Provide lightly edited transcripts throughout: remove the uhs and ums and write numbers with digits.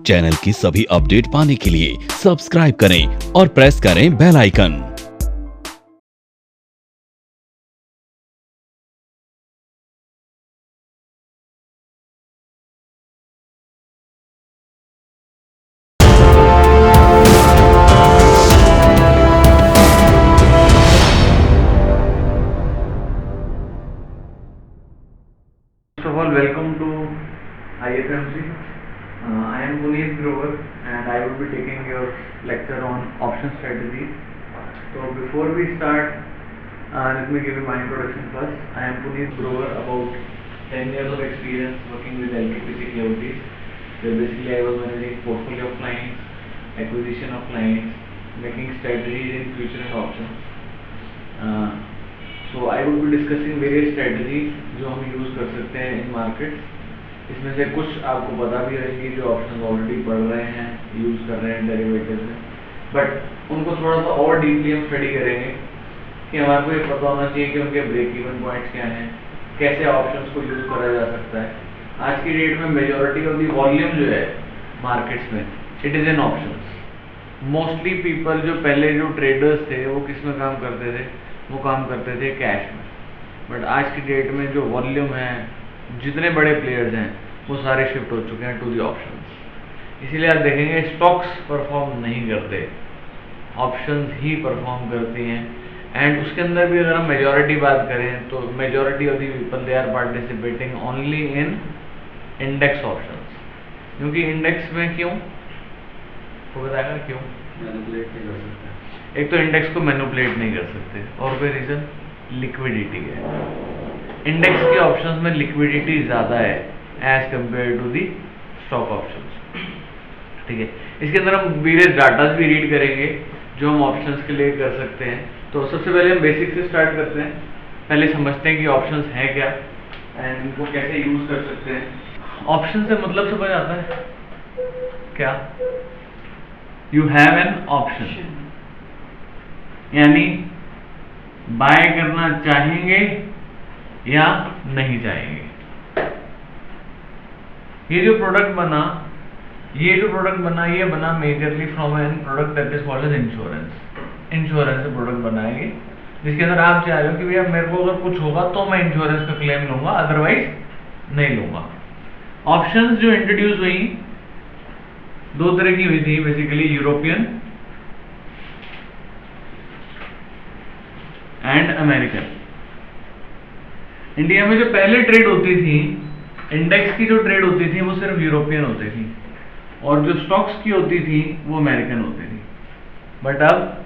Channel की सभी update पाने के लिए सब्सक्राइब करें और प्रेस करें bell icon. First of all, welcome to IFMC. I am Puneet Grover and I will be taking your lecture on option strategies. So before we start, let me give you my introduction first. I am Puneet Grover, about 10 years of experience working with LKP Securities. So basically I was managing portfolio of clients, acquisition of clients, making strategies in future and options. So I will be discussing various strategies जो हम use कर सकते हैं इन market. इसमें से कुछ आपको पता भी रहेंगी जो ऑप्शन ऑलरेडी पढ़ रहे हैं, यूज़ कर रहे हैं डेरिवेटिव में, बट उनको थोड़ा सा और डीपली हम स्टडी करेंगे कि हमारे को ये पता होना चाहिए कि उनके ब्रेक इवन पॉइंट्स क्या हैं, कैसे ऑप्शंस को यूज़ करा जा सकता है। आज की डेट में मेजॉरिटी ऑफ दी वॉल्यूम जो है मार्केट्स में it is in options. Mostly people जो पहले जो ट्रेडर्स थे वो किस में काम करते थे, वो काम करते थे कैश में, बट आज की डेट में जो वॉल्यूम है, जितने बड़े प्लेयर्स हैं वो सारे शिफ्ट हो चुके हैं टू दी ऑप्शंस। इसीलिए आप देखेंगे स्टॉक्स परफॉर्म नहीं करते, ऑप्शंस ही परफॉर्म करती हैं। एंड उसके अंदर भी अगर हम मेजॉरिटी बात करें तो majority of the people they are participating only in index options. क्योंकि इंडेक्स में क्यों, तो बताएगा क्यों मैनिपुलेट नहीं कर सकते। एक तो इंडेक्स को मैनिपुलेट नहीं कर सकते और कोई रीज़न लिक्विडिटी है। इंडेक्स के ऑप्शंस में लिक्विडिटी ज़्यादा है as compare to the stock options. ठीक है, इसके अंदर हम वेरियस डाटाज भी रीड करेंगे जो हम ऑप्शंस के लिए कर सकते हैं। तो सबसे पहले हम बेसिक से स्टार्ट करते हैं। पहले समझते हैं कि ऑप्शंस हैं क्या एंड इनको कैसे यूज़ कर सकते हैं। ऑप्शन से मतलब समझ आता है क्या? यू हैव एन ऑप्शन, यानी बाय करना चाहेंगे या नहीं चाहेंगे। ये जो प्रोडक्ट बना ये बना majorly from an product that is called as insurance से प्रोडक्ट बनाएंगे, जिसके अंदर आप चाह रहे हो कि भैया मेरे को अगर कुछ होगा तो मैं इंश्योरेंस का क्लेम लूंगा, अदरवाइज नहीं लूंगा। ऑप्शंस जो इंट्रोड्यूस हुई दो तरह की हुई थी basically, European and American. India में जो पहले ट्रेड होती थी, इंडेक्स की जो ट्रेड होती थी वो सिर्फ यूरोपियन होती थी और जो स्टॉक्स की होती थी वो अमेरिकन होती थी। बट अब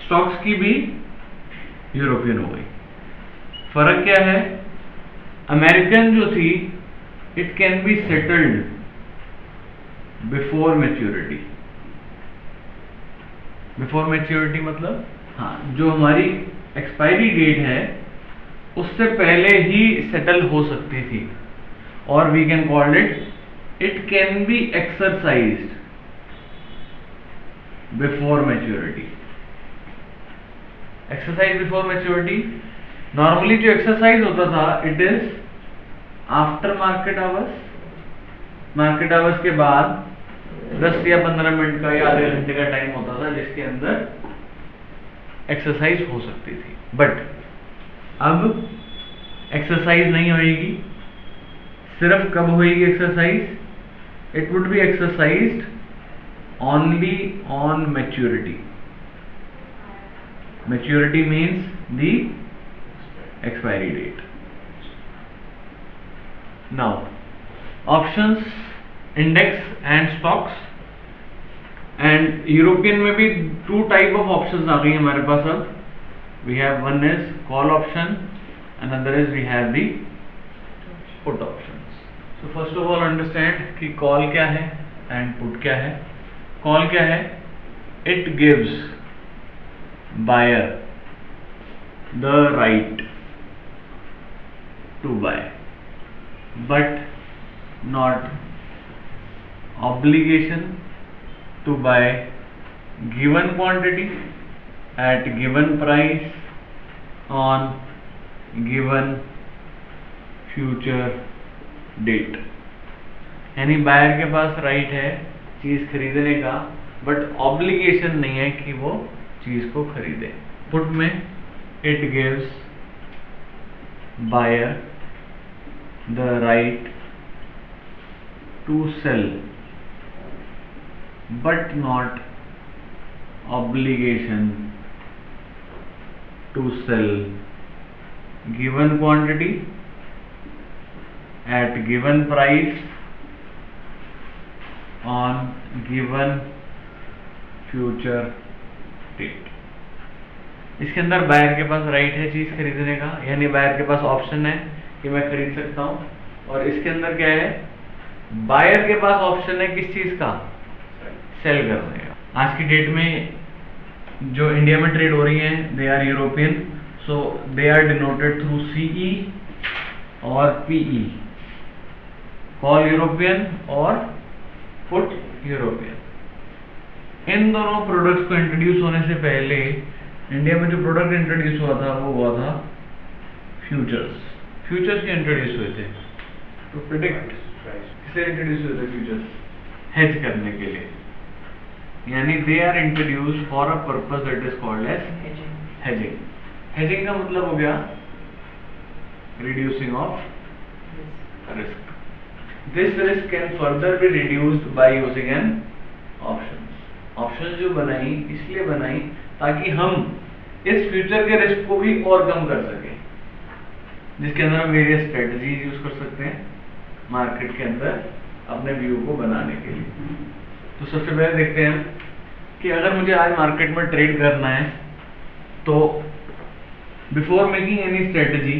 स्टॉक्स की भी यूरोपियन हो गई। फर्क क्या है? अमेरिकन जो थी it can be settled before maturity. Before maturity मतलब हाँ, जो हमारी एक्सपायरी डेट है उससे पहले ही सेटल हो सकती थी, और we can call it can be exercised before maturity. Exercise before maturity, normally जो एक्सरसाइज होता था it is after market hours. Market hours के बाद 10 या 15 मिनट का या आधे घंटे का टाइम होता था जिसके अंदर एक्सरसाइज हो सकती थी। बट अब एक्सरसाइज नहीं होएगी। सिर्फ कब होएगी exercise? It would be exercised only on maturity. Maturity means the expiry date. Now options, index and stocks and European में भी 2 टाइप ऑफ ऑप्शंस आ गई हमारे पास। अब we have one is call option, another is we have the put options. So first of all understand कि call क्या है and put क्या है। कॉल क्या है? It gives buyer the right to buy but not obligation to buy given quantity at given price on given future date। यानी buyer के पास right है चीज खरीदने का, बट ऑब्लिगेशन नहीं है कि वो चीज को खरीदे। पुट में it gives buyer the right to sell but not obligation to sell given quantity at given price on given future date। इसके अंदर बायर के पास राइट है चीज खरीदने का, यानी बायर के पास ऑप्शन है कि मैं खरीद सकता हूं, और इसके अंदर क्या है, बायर के पास ऑप्शन है किस चीज का, सेल करने का। आज की डेट में जो इंडिया में ट्रेड हो रही है they are European, so they are denoted through CE और पीई, कॉल यूरोपियन और पुट यूरोपियन। इन दोनों प्रोडक्ट्स को इंट्रोड्यूस होने से पहले इंडिया में जो प्रोडक्ट इंट्रोड्यूस हुआ था वो हुआ था फ्यूचर्स। फ्यूचर्स के इंट्रोड्यूस हुए थे तो प्रिडिक्ट किसे इंट्रोड्यूस हुए थे, फ्यूचर्स हेज करने के लिए, यानी they are introduce for a purpose that is called as hedging. Hedging का मतलब हो गया reducing of risk. This risk can further be reduced by using an options. Options जो बनाई इसलिए बनाई ताकि हम इस फ्यूचर के रिस्क को भी और कम कर सकें, जिसके अंदर हम वेरियस स्ट्रेटजीज यूज कर सकते हैं मार्केट के अंदर अपने व्यू को बनाने के लिए। तो सबसे पहले देखते हैं कि अगर मुझे आज मार्केट में ट्रेड करना है तो बिफोर मेकिंग एनी स्ट्रेटजी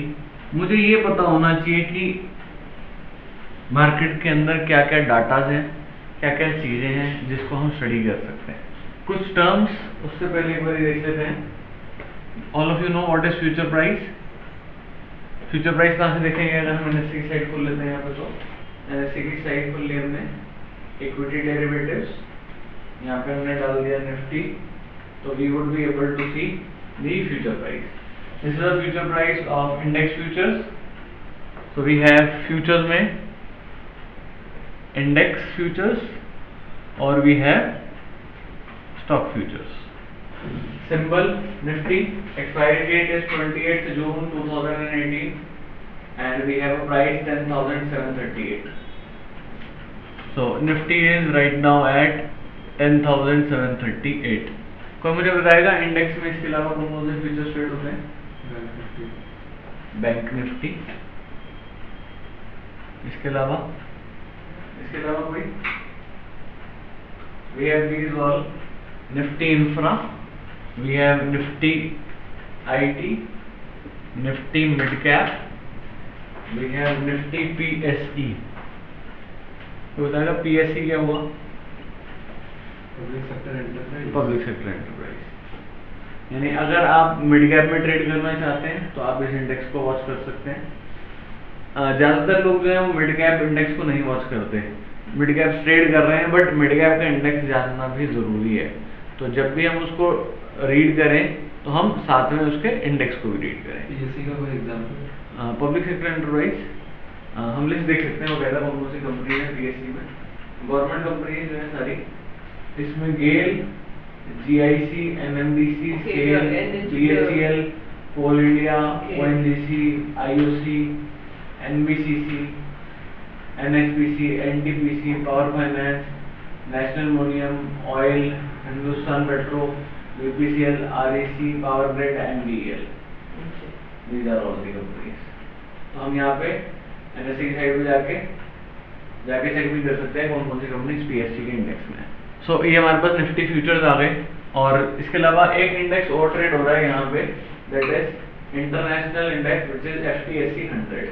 मुझे ये पता होना चाहिए कि मार्केट के अंदर क्या क्या डाटाज हैं, क्या क्या चीजें हैं जिसको हम स्टडी कर सकते हैं। कुछ टर्म्स उससे पहले एक बार देख लेते हैं। All of you know what is future price. Future price कहाँ से देखेंगे, अगर हम एनएससी की साइड खोल लेते हैं यहाँ पे, तो एनएससी की साइड खोल ली हमने, इक्विटी डेरिवेटिव्स, यहाँ पे हमने डाल दिया निफ्टी, तो we would be able to see the future price. This is the future price of index futures. So we have futures में इंडेक्स फ्यूचर्स और we have stock futures. Symbol Nifty, expiry date is 28th June 2018 and we have a price 10,738. So Nifty is right now at 10,738. कोई मुझे बताएगा index में इसके अलावा कौन कौन से फ्यूचर्स ट्रेड होते हैं? बैंक निफ्टी, इसके अलावा कोई? We have these all, Nifty Infra, we have Nifty IT, Nifty Mid Cap, we have Nifty PSE। तो बताएगा PSE क्या हुआ? Public sector enterprise. यानी अगर आप मिड कैप में ट्रेड करना चाहते हैं तो आप इस इंडेक्स को वॉच कर सकते हैं। ज्यादातर लोग जो है वो मिड कैप इंडेक्स को नहीं वॉच करते, मिड कैप ट्रेड कर रहे हैं, बट मिड कैप का इंडेक्स जानना भी जरूरी है। तो जब भी हम उसको रीड करें तो हम साथ में उसके इंडेक्स को भी रीड करें। PSE का कोई एग्जांपल? पब्लिक सेक्टर एंटरप्राइज हम लिस्ट देख सकते हैं वगैरह कौन कौन सी कंपनी है PSE में। गवर्नमेंट कंपनी जो है सारी, इसमें GAIL, GIC, NMDC, SAIL, BHEL, Coal India, ONGC, IOC, NBCC, NHPC, NTPC, Power Finance, National Ammonium, Oil, Hindustan Petro, BPCL, REC, Power Grid, NBEL। These are all the companies। तो हम यहाँ पे NSE की साइड पे जाके चेक भी कर सकते हैं कौन कौन सी कंपनी PSE के इंडेक्स में है। सो ये हमारे पास निफ्टी फ्यूचर्स आ गए, और इसके अलावा एक इंडेक्स और ट्रेड हो रहा है यहाँ पे, that is international index which is FTSE 100।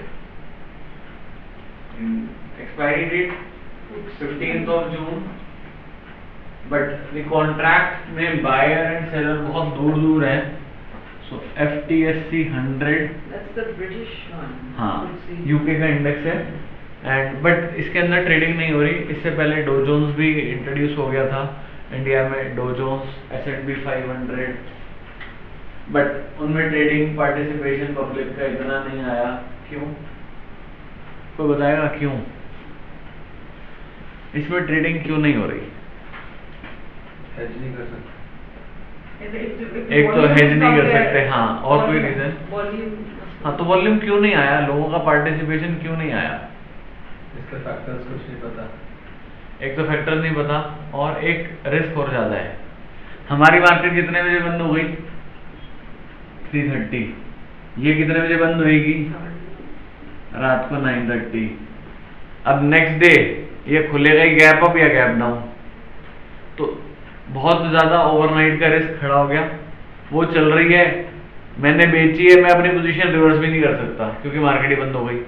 Expiry date 15th June, but the contract में बायर एंड सेलर बहुत दूर दूर है। So FTSE 100 That's the British one. हाँ यूके का इंडेक्स है, एंड बट इसके अंदर ट्रेडिंग नहीं हो रही। इससे पहले डो जोन्स भी इंट्रोड्यूस हो गया था इंडिया में, डो जोन्स, S&P 500, बट उनमें ट्रेडिंग पार्टिसिपेशन पब्लिक का इतना नहीं आया। क्यों? कोई बताएगा क्यों? इसमें ट्रेडिंग क्यों नहीं हो रही? हेज नहीं कर सकते। एक तो हेज नहीं कर सकते, हाँ, और कोई रीजन? हाँ, तो वॉल्यूम क्यों नहीं आया, लोगों का पार्टिसिपेशन क्यों नहीं आया? इसके फैक्टर्स कुछ नहीं पता। एक तो फैक्टर नहीं पता और एक रिस्क और ज्यादा है। हमारी मार्केट कितने बजे बंद हो गई? 3:30। ये कितने बजे बंद होएगी? रात को 9:30। अब नेक्स्ट डे ये खुलेगा ही गैप अप या गैप डाउन, तो बहुत ज्यादा ओवरनाइट का रिस्क खड़ा हो गया। वो चल रही है, मैंने बेची है, मैं अपनी पोजीशन रिवर्स भी नहीं कर सकता क्योंकि मार्केट ही बंद हो गई।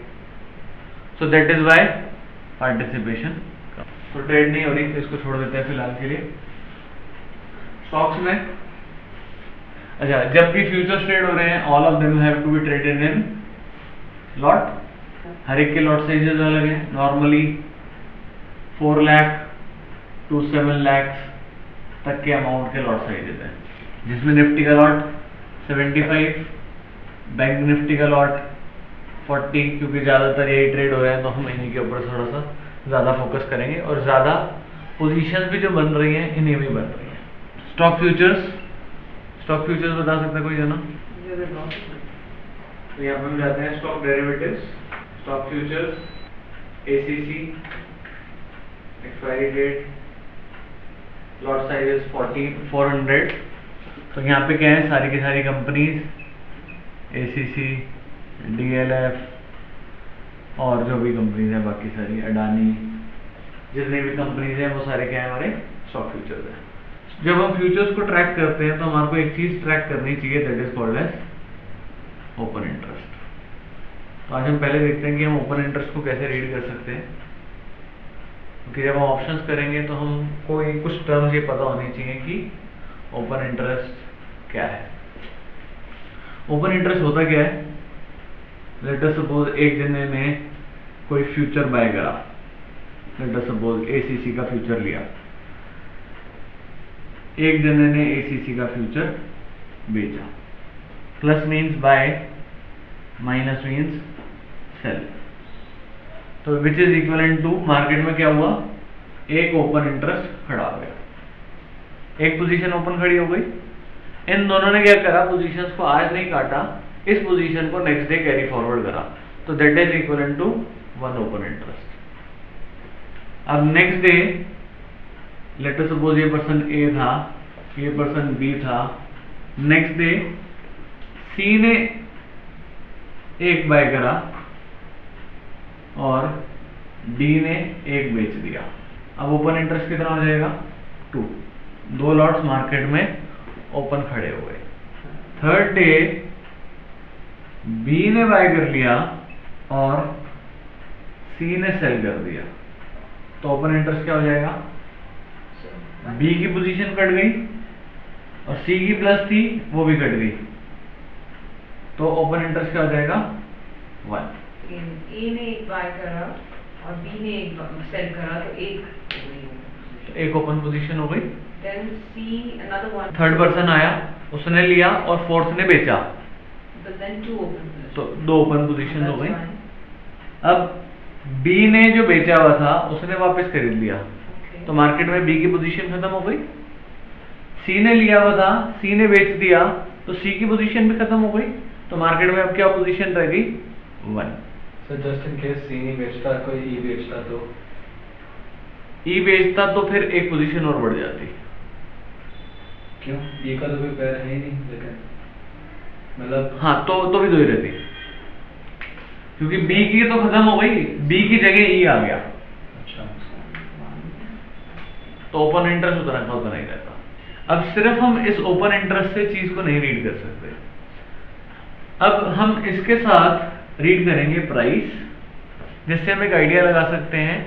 So that is why participation. तो ट्रेड नहीं हो रही, तो इसको छोड़ देते हैं फिलहाल के लिए। स्टॉक्स में अच्छा, जब भी फ्यूचर्स ट्रेड हो रहे हैं, all of them have to be traded in lot. हर एक के लॉट साइजेस अलग हैं। नॉर्मली 4 लाख टू 7 लाख तक के अमाउंट के लॉट साइजेस हैं, जिसमें निफ्टी का लॉट 75, बैंक निफ्टी का लॉट 40, क्योंकि ज़्यादातर यही ट्रेड हो रहे हैं तो हम इन्हीं के ऊपर थोड़ा सा ज़्यादा फोकस करेंगे, और ज़्यादा पोजीशंस भी जो बन रही हैं इन्हीं में बन रही हैं। स्टॉक फ्यूचर्स बता सकता है कोई जना? तो यहाँ पे हम जाते हैं stock derivatives, stock futures, ACC, expiry date, lot sizes 400। तो यहाँ पे क्या है, सारी की सारी कंपनीज, ACC, DLF और जो भी कंपनीज हैं बाकी सारी, अडानी, जितनी भी कंपनीज हैं वो सारे क्या है, हमारे स्टॉक फ्यूचर्स हैं। जब हम फ्यूचर्स को ट्रैक करते हैं तो हमारे को एक चीज ट्रैक करनी चाहिए, that is called as open interest. तो आज हम पहले देखते हैं कि हम ओपन इंटरेस्ट को कैसे रीड कर सकते हैं, क्योंकि जब हम ऑप्शंस करेंगे तो हमको कुछ टर्म्स ये पता होनी चाहिए कि ओपन इंटरेस्ट क्या है। ओपन इंटरेस्ट होता क्या है? लेट अस सपोज एक जने ने कोई फ्यूचर बाय करा, लेट अस सपोज ACC का फ्यूचर लिया, एक जने ने ACC का फ्यूचर बेचा। Plus means buy, minus means sell. तो which is equivalent to, market में क्या हुआ, एक ओपन इंटरेस्ट खड़ा हो गया, एक पोजीशन ओपन खड़ी हो गई। इन दोनों ने क्या करा, पोजीशंस को आज नहीं काटा, इस पोजीशन को नेक्स्ट डे कैरी फॉरवर्ड करा, तो that is equivalent to 1 open interest. अब next day let us suppose ये पर्सन A था, ये पर्सन B था, नेक्स्ट डे C ने एक बाय करा और D ने एक बेच दिया। अब ओपन इंटरेस्ट कितना हो जाएगा, 2। 2 लॉट्स मार्केट में ओपन खड़े हो गए। थर्ड डे B ने बाय कर लिया और C ने सेल कर दिया, तो ओपन इंटरेस्ट क्या हो जाएगा, B की पोजीशन कट गई और C की प्लस थी वो भी कट गई, तो ओपन इंटरेस्ट क्या हो जाएगा, 1। A ने एक बाय करा और B ने एक सेल करा, तो एक ओपन पोजीशन हो गई। Then C another one. Third person आया, उसने लिया और फोर्थ ने बेचा, But then 2 open positions. तो 2 ओपन पोजीशन हो That's गई। fine. अब B ने जो बेचा हुआ था उसने वापस खरीद लिया, Okay. तो मार्केट में B की पोजीशन खत्म हो गई। C ने लिया हुआ था, C ने बेच दिया, तो C की पोजीशन भी खत्म हो गई, तो मार्केट में अब क्या पोजीशन रह गई, 1। So just in case C नहीं बेचता, कोई E बेचता तो E बेचता तो फिर एक पोजीशन और बढ़ जाती। क्यों? E का तो कोई पैर है ही नहीं, लेकिन मतलब हाँ, तो भी 2 ही रहती, क्योंकि B की तो खत्म हो गई, B की जगह E आ गया, अच्छा, तो ओपन इंटरेस्ट उतना का उतना ही रहता। अब सिर्फ हम इस ओपन इंटरेस्ट से चीज को नहीं रीड कर सकते, अब हम इसके साथ रीड करेंगे प्राइस, जिससे हम एक आइडिया लगा सकते हैं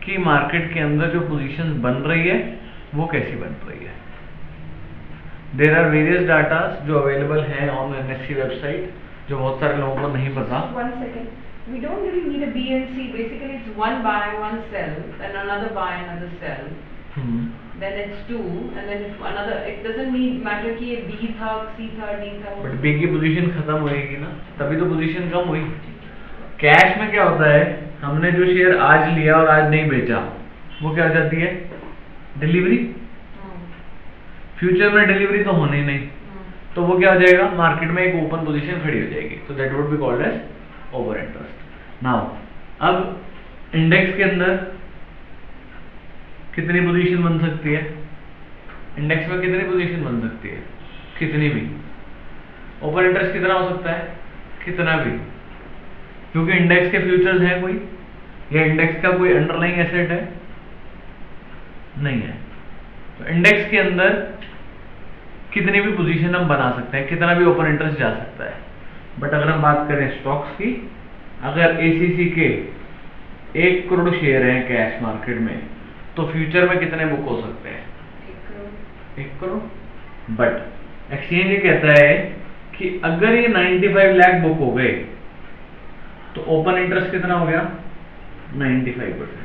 कि मार्केट के अंदर जो पोजीशन बन रही है वो कैसी बन रही है। देयर आर वेरियस डाटा जो अवेलेबल है ऑन NSE वेबसाइट, जो बहुत सारे लोगों को नहीं पता। 1 second. We don't really need a B and C. Basically, it's 1 buy, 1 sell, then another buy, another sell. Then it's 2, and then if another. It doesn't matter कि ये B था, C था, D था. बट B की position खत्म होएगी ना, तभी तो पोजीशन कम हुई। कैश में क्या होता है, हमने जो शेयर आज लिया और आज नहीं बेचा, वो क्या हो जाती है? डिलीवरी। फ्यूचर में डिलीवरी तो होनी नहीं, तो वो क्या हो जाएगा? मार्केट में एक ओपन पोजीशन खड़ी हो जाएगी, तो that would be called as over interest. Now अब इंडेक्स के अंदर कितनी पोजीशन बन सकती है? इंडेक्स में कितनी पोजीशन बन सकती है? कितनी भी। ओपन इंटरेस्ट कितना हो सकता है? कितना भी, क्योंकि इंडेक्स के फ्यूचर्स हैं कोई, या इंडेक्स का कोई अंडरलाइंग एसेट है? नहीं है। तो इंडेक्स के अंदर कितनी भी पोजीशन हम बना सकते हैं, कितना भी ओपन इंटरेस्ट जा सकता है। बट अगर हम बात करें स्टॉक्स की, अगर एसीसी के 1 करोड़ शेयर हैं कैश मार्केट में, तो फ्यूचर में कितने बुक हो सकते हैं? 1 करोड़। बट एक्सचेंज ये कहता है कि अगर ये 95 लाख बुक हो गए, तो ओपन इंटरेस्ट कितना हो गया? 95%।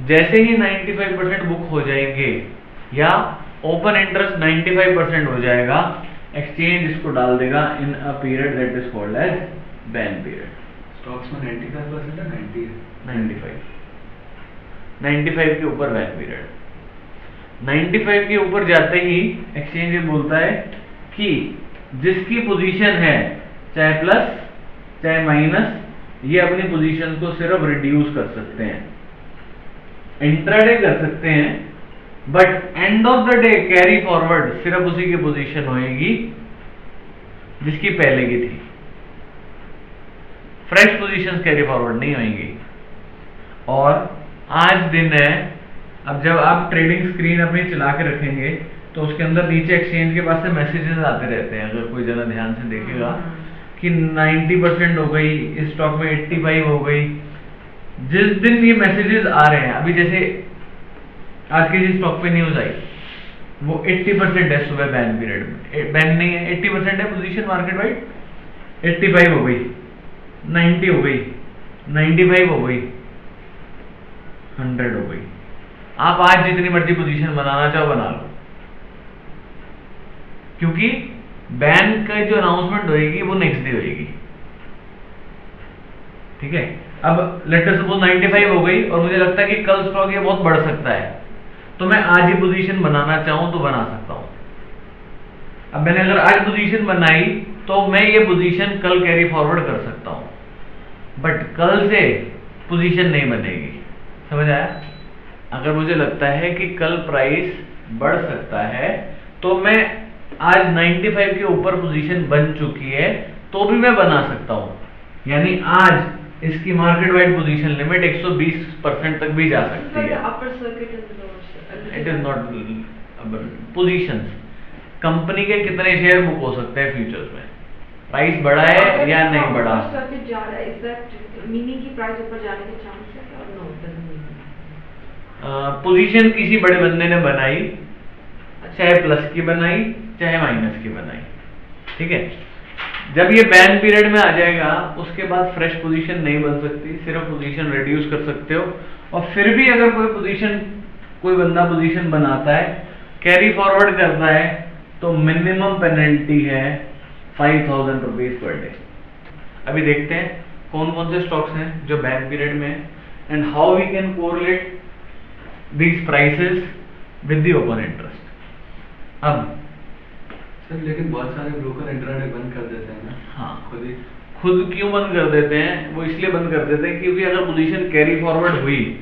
जैसे ही 95% बुक हो जाएंगे या ओपन इंटरेस्ट 95% हो जाएगा, एक्सचेंज इसको डाल देगा in a period that is called as ban period. Stocks में 95% है, 90 है? 95 के ऊपर बैन पीरियड। 95 के ऊपर जाते ही एक्सचेंज ये बोलता है कि जिसकी पोजीशन है, चाहे प्लस चाहे माइनस, ये अपनी पोजीशन को सिर्फ रिड्यूस कर सकते हैं, इंट्राडे कर सकते हैं, but end of the day carry forward सिर्फ उसी की पोजीशन होएगी जिसकी पहले की थी। फ्रेश पोजीशंस कैरी फॉरवर्ड नहीं होंगी। और आज दिन है, अब जब आप ट्रेडिंग स्क्रीन अपनी चला के रखेंगे तो उसके अंदर नीचे एक्सचेंज के पास से मैसेजेस आते रहते हैं, अगर कोई जरा ध्यान से देखेगा कि 90% हो गई, इस स्टॉक में 85 हो गई। जिस दिन ये मैसेजेस आ रहे हैं, अभी जैसे आज के जिस स्टॉक पे न्यूज आई वो 80% है सुबह बैन पीरियड में, बैन नहीं है 80% है पोजीशन मार्केट वाइड, 85 हो गई, 90 हो गई, 95 हो गई, 100 हो गई। आप आज जितनी मर्जी पोजीशन बनाना चाहो बना लो, क्योंकि बैन का जो अनाउंसमेंट होएगी वो नेक्स्ट डे होएगी। ठीक है, अब लेट अस सपोज 95 हो गई और मुझे लगता है कि कल स्टॉक ये बहुत बढ़ सकता है, तो मैं आज ही पोजीशन बनाना चाहूं तो बना सकता हूं। अब मैंने अगर आज पोजीशन बनाई तो मैं ये पोजीशन कल कैरी फॉरवर्ड कर सकता हूं, बट कल से पोजीशन नहीं बनेगी। समझ आया? अगर मुझे लगता है कि कल प्राइस बढ़ सकता है तो मैं आज 95 के ऊपर पोजीशन बन चुकी है तो भी मैं बना सकता हूं, यानी आज इसकी मार्केट वाइड पोजीशन लिमिट 120% तक भी जा सकती है। It is not positions, company के कितने शेयर बुक हो सकते हैं फ्यूचर्स में, प्राइस बढ़ा है या नहीं बढ़ा। पोजीशन किसी बड़े बंदे ने बनाई, चाहे प्लस की बनाई चाहे माइनस की बनाई, ठीक है, जब ये बैन पीरियड में आ जाएगा उसके बाद फ्रेश पोजीशन नहीं बन सकती, सिर्फ पोजीशन रिड्यूस कर सकते हो। और फिर भी अगर कोई बंदा पोजीशन बनाता है, कैरी फॉरवर्ड करता है, तो मिनिमम पेनल्टी है 5000 रुपीज पर डे। अभी देखते हैं कौन कौन से स्टॉक्स हैं जो बैन पीरियड में है and how we can correlate these prices with the open interest। अब सर लेकिन बहुत सारे ब्रोकर इंट्राडे बंद कर देते हैं ना। हाँ, खुद क्यों बंद कर देते हैं? वो इसलिए बंद कर देते हैं क्योंकि अगर पोजीशन कैरी फॉरवर्ड हुई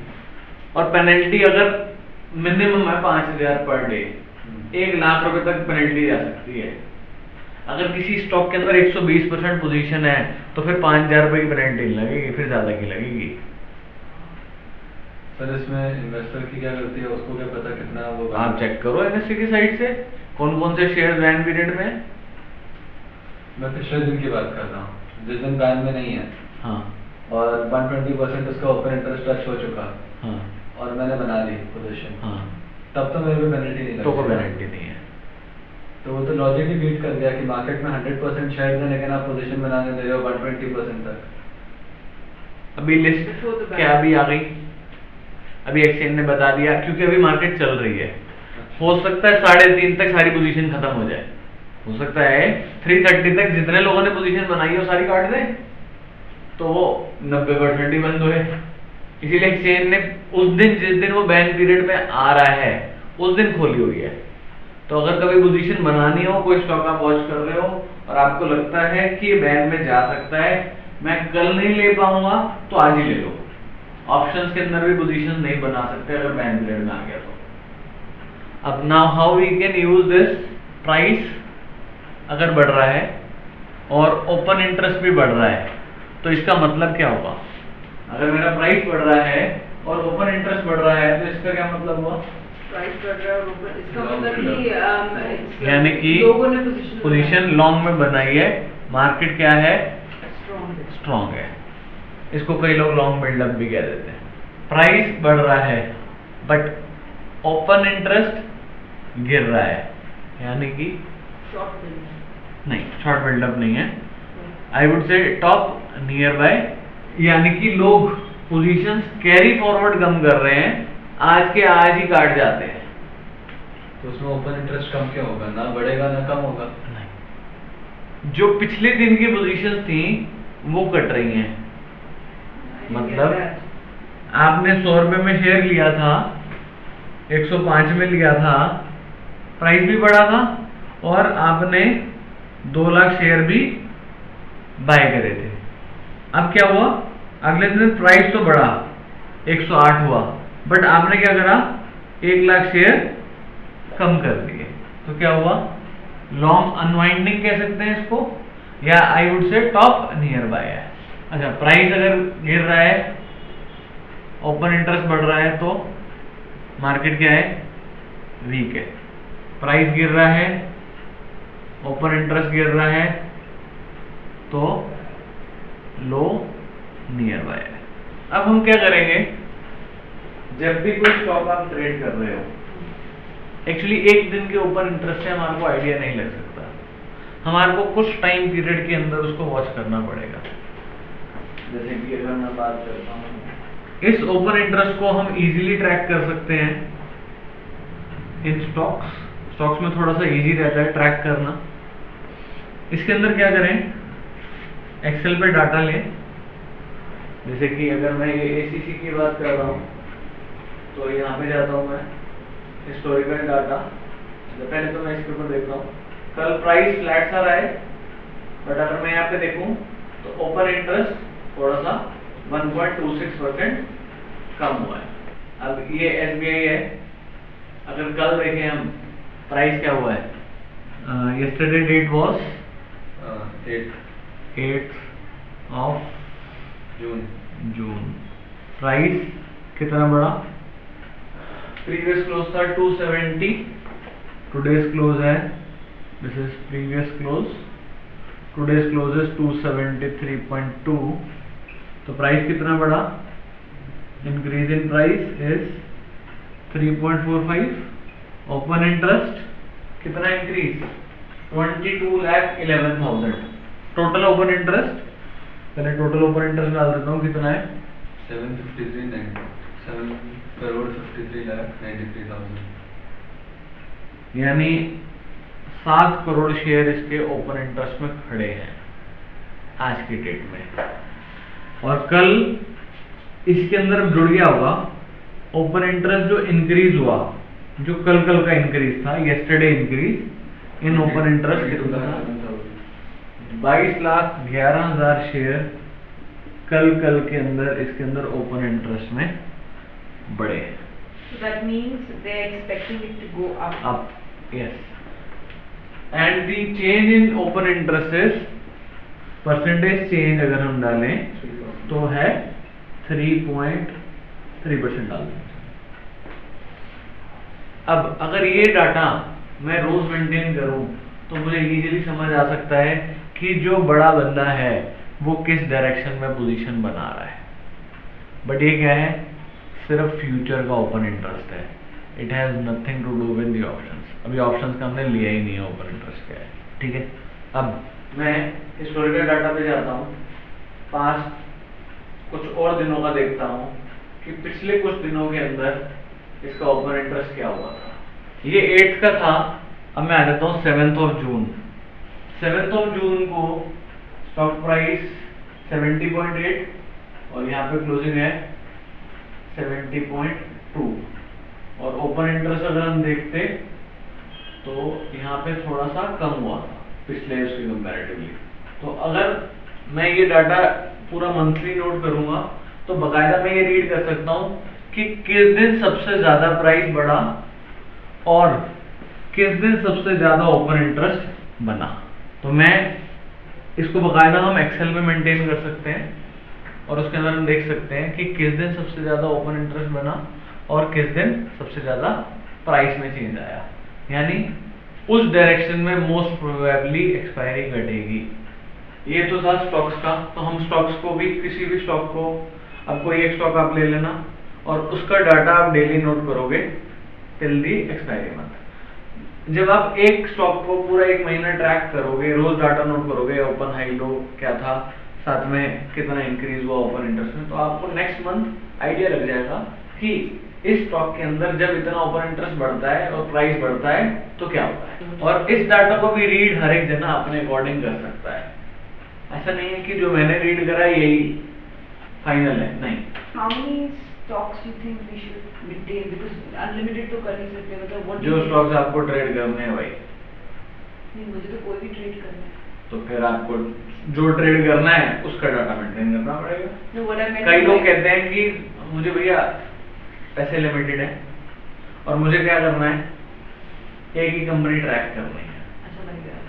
और पेनल्टी अगर मिनिमम है 5000 पर डे, 1 लाख रुपए तक पेनल्टी जा सकती है। अगर किसी स्टॉक के अंदर 120% पोजीशन है तो फिर 5000 रुपए की पेनल्टी लगेगी, फिर ज्यादा की लगेगी। सर इसमें इन्वेस्टर की क्या गलती है, उसको क्या पता कितना वो। आप चेक करो एनएससी की साइट से कौन कौन से शेयर बैन पीरियड में। मैं पिछले दिन की बात कर रहा हूँ जिस दिन बैन में नहीं है। हाँ, और 120% उसका ओपन इंटरेस्ट टच हो चुका। हाँ, और मैंने बना ली पोजीशन। हाँ, तब तो मेरे को पेनल्टी नहीं तो कोई लगी। पेनल्टी नहीं है। तो वो तो लॉजिक ही बीट कर गया कि मार्केट में 100% शेयर है लेकिन आप पोजीशन बनाने दे रहे हो 120% तक। अभी लिस्ट क्या अभी आ गई, अभी एक्सचेंज ने बता दिया, क्योंकि अभी मार्केट चल रही है। हो सकता है 3:30 तक सारी पोजीशन खत्म हो जाए, हो सकता है 3:30 तक जितने लोगों ने पोजीशन बनाई है वो सारी काट दें, तो वो 90% ही बंद हुए। इसीलिए एक्सचेंज ने उस दिन, जिस दिन वो बैन पीरियड में आ रहा है, उस दिन खोली हुई है। तो अगर कभी पोजीशन बनानी हो, कोई स्टॉक आप वॉच कर रहे हो और आपको लगता है कि ये बैन में जा सकता है, मैं कल नहीं ले पाऊंगा, तो आज ही ले लो। ऑप्शंस के अंदर भी पोजीशन नहीं बना सकते अगर बैन पीरियड में आ गया तो। अब now how we can use this, price अगर बढ़ रहा है और ओपन इंटरेस्ट भी बढ़ रहा है, तो इसका मतलब क्या होगा? अगर मेरा प्राइस बढ़ रहा है और ओपन इंटरेस्ट बढ़ रहा है, तो इसका क्या मतलब हुआ? प्राइस बढ़ रहा है और ऊपर इसका मतलब कि यानी कि लोगों ने पोजीशन लॉन्ग में बनाई है, मार्केट क्या है? स्ट्रॉन्ग स्ट्रॉन्ग है। इसको कई लोग लॉन्ग बिल्डअप भी कह देते हैं। प्राइस बढ़ रहा है बट ओपन इंटरेस्ट गिर रहा है, यानी कि शॉर्ट बिल्डअप नहीं, शॉर्ट बिल्डअप नहीं है, I would say top near by, यानी कि लोग पोजीशंस कैरी फॉरवर्ड कम कर रहे हैं, आज के आज ही काट जाते हैं। तो उसमें ओपन इंटरेस्ट कम क्या होगा? ना बढ़ेगा ना कम होगा। नहीं, जो पिछले दिन की पोजीशंस थी वो कट रही हैं। मतलब आपने 100 रुपए में शेयर लिया था, 105 में लिया था, प्राइस भी बढ़ा था और आपने 2 लाख शेयर भी बाय करे थे। अब क्या हुआ? अगले दिन प्राइस तो बढ़ा, 108 हुआ, बट आपने क्या करा? 1 लाख शेयर कम कर दिए। तो क्या हुआ? लॉन्ग अनवाइंडिंग कह सकते हैं इसको, या I would say top near by है। अच्छा, प्राइस अगर गिर रहा है, ओपन इंटरेस्ट बढ़ रहा है, तो मार्केट क्या है? वीक है। प्राइस गिर रहा है, ओपन इंटरेस्ट गिर रहा है, तो लो नियर बाय है। अब हम क्या करेंगे? जब भी कोई स्टॉक आप ट्रेड कर रहे हो, एक्चुअली एक दिन के ओपन इंटरेस्ट से हमारे को आइडिया नहीं लग सकता, हमारे को कुछ टाइम पीरियड के अंदर उसको वॉच करना पड़ेगा। जैसे कि अगर मैं बात करता हूँ, इस ओपन इंटरेस्ट को हम इजीली ट्रैक कर सकते हैं इन स्टॉक्स में थोड़ा सा इजी रहता है ट्रैक करना। इसके अंदर क्या करें? एक्सेल पे डाटा लें। जैसे कि अगर मैं ये एसीसी की बात कर रहा हूँ, तो यहाँ पे जाता हूँ मैं, हिस्टोरिकल डाटा। पहले तो मैं इसके ऊपर देख रहा हूँ, कल प्राइस फ्लैट सा रहा है, बट अगर मैं यहाँ पे देखूँ तो ओपन इंटरेस्ट थोड़ा सा 1.26% कम हुआ है। अब ये एसबीआई है, अगर कल देखें हम, प्राइस क्या हुआ है? Yesterday date was 8th of June. Price कितना बढ़ा? प्रीवियस क्लोज था 270, टुडेज क्लोज है, this is previous close, today's close is 273.2, तो प्राइस कितना बढ़ा? Increase in price is 3.45। Open interest कितना इंक्रीज? 22,11,000। टोटल ओपन इंटरेस्ट, पहले टोटल ओपन इंटरेस्ट डाल देता हूँ, कितना है? 7,53,93,93,000, यानी 7 करोड़ शेयर इसके ओपन इंटरेस्ट में खड़े हैं आज की डेट में। और कल इसके अंदर जुड़ गया होगा ओपन इंटरेस्ट जो इंक्रीज हुआ, जो कल का इंक्रीज था, yesterday increase in open interest कितना था? 22,11,000 शेयर कल के अंदर इसके अंदर ओपन इंटरेस्ट में बढ़े। So that means they are expecting it to go up. Yes. And the change in open interest is percentage change अगर हम डालें तो है 3.3% डाल दें। अब अगर ये डाटा मैं रोज मेंटेन करूं तो मुझे इजीली समझ आ सकता है कि जो बड़ा बंदा है वो किस डायरेक्शन में पोजीशन बना रहा है। बट ये क्या है? सिर्फ फ्यूचर का ओपन इंटरेस्ट है, it has nothing to do with the options. अभी ऑप्शंस का हमने लिया ही नहीं है, ओपन इंटरेस्ट क्या है, ठीक है। अब मैं हिस्टोरिकल डाटा पे जाता हूँ, पास्ट कुछ और दिनों का देखता हूँ कि पिछले कुछ दिनों के अंदर इसका ओपन इंटरेस्ट क्या हुआ था। ये 8 का था, अब मैं आ जाता हूँ 7th of June. 7th of जून को स्टॉक प्राइस 70.8 और यहाँ पे क्लोजिंग है 70.2 और ओपन इंटरेस्ट अगर हम देखते तो यहाँ पे थोड़ा सा कम हुआ था पिछले उसके कंपैरेटिवली। तो अगर मैं ये डाटा पूरा मंथली नोट करूंगा तो बकायदा मैं ये रीड कर सकता हूँ कि किस दिन सबसे ज्यादा प्राइस बढ़ा और किस दिन सबसे ज्यादा ओपन इंटरेस्ट बना। तो मैं इसको बकायदा हम एक्सेल में मेंटेन कर सकते हैं और उसके अंदर हम देख सकते हैं कि किस दिन सबसे ज्यादा ओपन इंटरेस्ट बना और किस दिन सबसे ज्यादा प्राइस में चेंज आया, यानी उस डायरेक्शन में मोस्ट प्रोबेबली एक्सपायरी घटेगी। ये तो था स्टॉक्स का। तो हम स्टॉक्स को भी, किसी भी स्टॉक को, अब कोई एक स्टॉक आप ले लेना और उसका डाटा आप डेली नोट करोगे टिल दी एक्सपायरी मंथ। जब आप एक स्टॉक को पूरा एक महीना ट्रैक करोगे, रोज डाटा नोट करोगे, ओपन हाई लो क्या था, साथ में कितना इंक्रीज हुआ ओपन इंटरेस्ट में, तो आपको नेक्स्ट मंथ आइडिया लग जाएगा कि इस स्टॉक के अंदर जब इतना ओपन इंटरेस्ट बढ़ता है और प्राइस बढ़ता है तो क्या होता है। और इस डाटा को भी रीड हर एक जना अपने अकॉर्डिंग कर सकता है। ऐसा नहीं है कि जो मैंने रीड करा यही फाइनल है, नहीं। How many stocks you think we should maintain? Because unlimited तो कर नहीं सकते, मतलब what जो स्टॉक्स आपको ट्रेड करने हैं भाई, नहीं, मुझे तो कोई भी ट्रेड करना है। तो फिर आपको जो ट्रेड करना है उसका डाटा मेंटेन करना पड़ेगा। No, what I meant कई लोग by- कहते हैं कि मुझे भैया पैसे लिमिटेड है और मुझे क्या करना है, एक ही कंपनी ट्रैक करनी है। अच्छा भाई यार,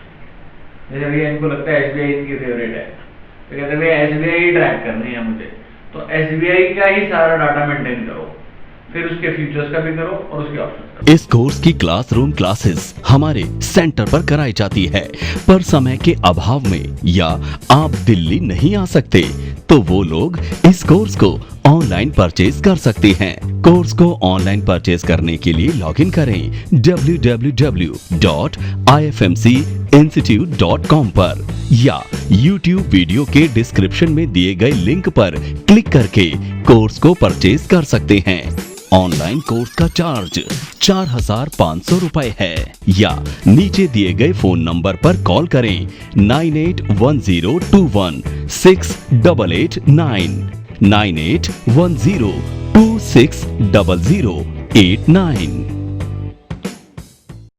जैसे भैया इनको लगता है SBI इनकी फेवरेट है, तो कहते हैं भैया SBI ही ट्रैक करनी है मुझे, तो SBI का ही सारा डाटा मेंटेन करो, फिर उसके फ्यूचर्स का भी करो और उसके ऑप्शंस का भी। इस कोर्स की क्लासरूम क्लासेस हमारे सेंटर पर कराई जाती है, पर समय के अभाव में या आप दिल्ली नहीं आ सकते तो वो लोग इस कोर्स को ऑनलाइन परचेज कर सकते हैं। कोर्स को ऑनलाइन परचेज करने के लिए लॉगिन करें www.ifmcinstitute.com पर या YouTube वीडियो के डिस्क्रिप्शन में दिए गए लिंक पर क्लिक करके कोर्स को परचेज कर सकते हैं। ऑनलाइन कोर्स का चार्ज 4,500 रुपए है या नीचे दिए गए फोन नंबर पर कॉल करें 9810216889 9810260089।